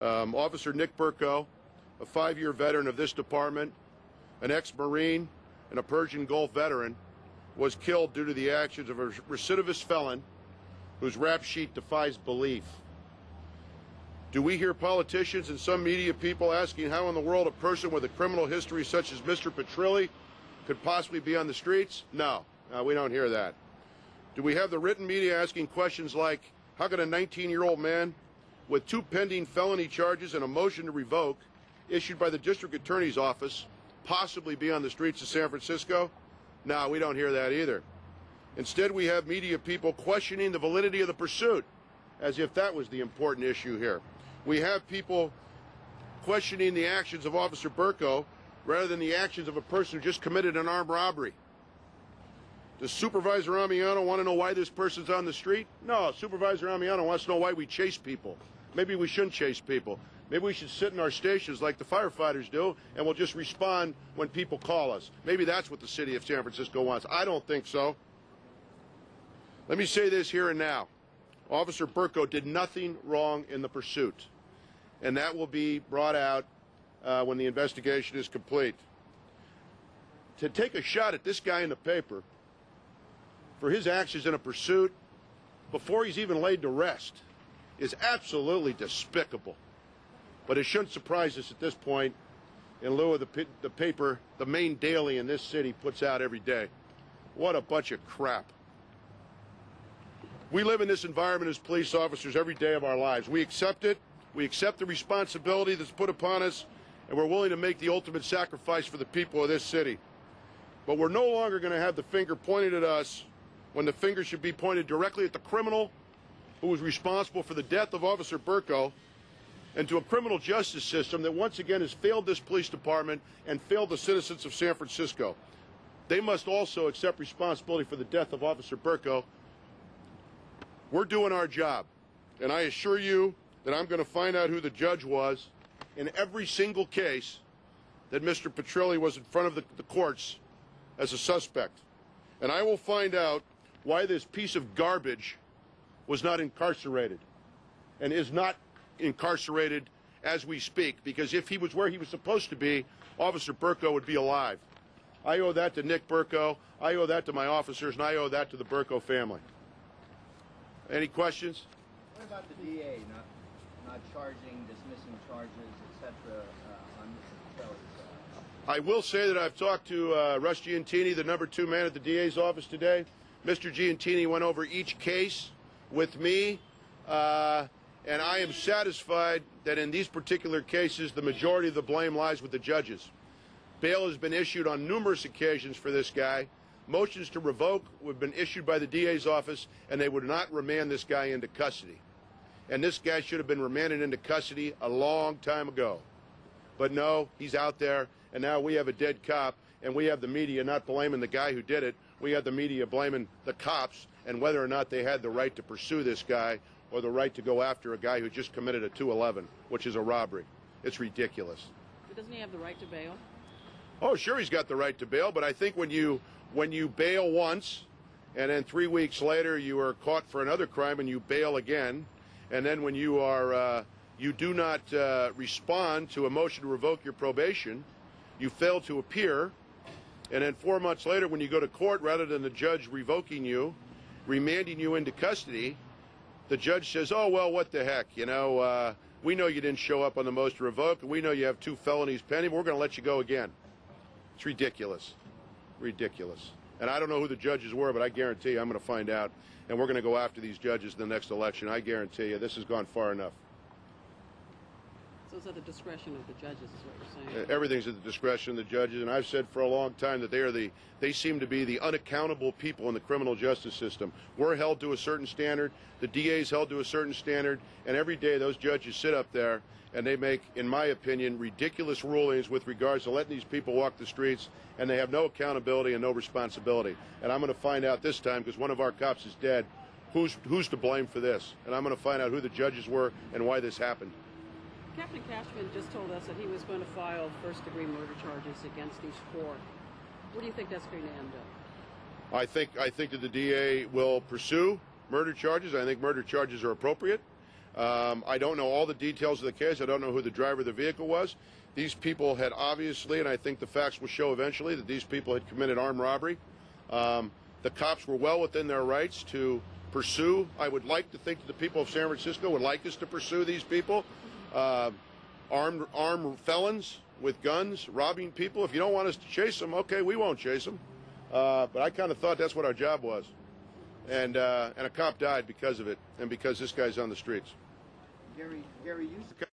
Officer Nick Burko, a 5-year veteran of this department, an ex-Marine, and a Persian Gulf veteran, was killed due to the actions of a recidivist felon whose rap sheet defies belief. Do we hear politicians and some media people asking how in the world a person with a criminal history such as Mr. Petrilli could possibly be on the streets? No, we don't hear that. Do we have the written media asking questions like, how could a 19-year-old man with 2 pending felony charges and a motion to revoke issued by the district attorney's office possibly be on the streets of San Francisco? No, we don't hear that either. Instead, we have media people questioning the validity of the pursuit as if that was the important issue here. We have people questioning the actions of Officer Burko rather than the actions of a person who just committed an armed robbery. Does Supervisor Amiano want to know why this person's on the street? No, Supervisor Amiano wants to know why we chase people. Maybe we shouldn't chase people. Maybe we should sit in our stations like the firefighters do, and we'll just respond when people call us. Maybe that's what the city of San Francisco wants. I don't think so. Let me say this here and now. Officer Burko did nothing wrong in the pursuit, and that will be brought out when the investigation is complete. To take a shot at this guy in the paper for his actions in a pursuit before he's even laid to rest is absolutely despicable. But it shouldn't surprise us at this point in lieu of the paper the main daily in this city puts out every day. What a bunch of crap. We live in this environment as police officers every day of our lives. We accept it. We accept the responsibility that's put upon us, and we're willing to make the ultimate sacrifice for the people of this city. But we're no longer going to have the finger pointed at us when the finger should be pointed directly at the criminal who was responsible for the death of Officer Burko, and to a criminal justice system that once again has failed this police department and failed the citizens of San Francisco. They must also accept responsibility for the death of Officer Burko. We're doing our job, and I assure you that I'm going to find out who the judge was in every single case that Mr. Petrilli was in front of the courts as a suspect. And I will find out why this piece of garbage was not incarcerated and is not incarcerated as we speak, because if he was where he was supposed to be, Officer Burko would be alive. I owe that to Nick Burko, I owe that to my officers, and I owe that to the Burko family. Any questions? What about the DA not charging, dismissing charges, etc. on Mr. Petrilli's? I will say that I've talked to Russ Giantini, the #2 man at the DA's office today. Mr. Giantini went over each case with me, and I am satisfied that in these particular cases, the majority of the blame lies with the judges. Bail has been issued on numerous occasions for this guy. Motions to revoke have been issued by the DA's office, and they would not remand this guy into custody. And this guy should have been remanded into custody a long time ago. But no, he's out there, and now we have a dead cop, and we have the media not blaming the guy who did it. We have the media blaming the cops and whether or not they had the right to pursue this guy or the right to go after a guy who just committed a 211, which is a robbery. It's ridiculous. But doesn't he have the right to bail? Oh, sure, he's got the right to bail, but I think when you bail once and then 3 weeks later you are caught for another crime and you bail again, and then when you are you do not respond to a motion to revoke your probation, you fail to appear, and then 4 months later when you go to court, rather than the judge revoking you, remanding you into custody, the judge says, oh, well, what the heck, you know, we know you didn't show up on the motion to revoke, and we know you have 2 felonies pending, but we're going to let you go again. It's ridiculous. Ridiculous. And I don't know who the judges were, but I guarantee you I'm going to find out, and we're going to go after these judges in the next election. I guarantee you this has gone far enough. So it's at the discretion of the judges is what you're saying? Everything's at the discretion of the judges, and I've said for a long time that they seem to be the unaccountable people in the criminal justice system. We're held to a certain standard, the DA's held to a certain standard, and every day those judges sit up there and they make, in my opinion, ridiculous rulings with regards to letting these people walk the streets, and they have no accountability and no responsibility. And I'm going to find out this time, because one of our cops is dead, who's to blame for this. And I'm going to find out who the judges were and why this happened. Captain Cashman just told us that he was going to file first-degree murder charges against these 4. What do you think that's going to end up? I think that the DA will pursue murder charges. I think murder charges are appropriate. I don't know all the details of the case. I don't know who the driver of the vehicle was. These people had obviously, and I think the facts will show eventually, that these people had committed armed robbery. The cops were well within their rights to pursue. I would like to think that the people of San Francisco would like us to pursue these people, armed felons with guns, robbing people. If you don't want us to chase them, okay, we won't chase them. But I kind of thought that's what our job was. And a cop died because of it, and because this guy's on the streets. Gary, you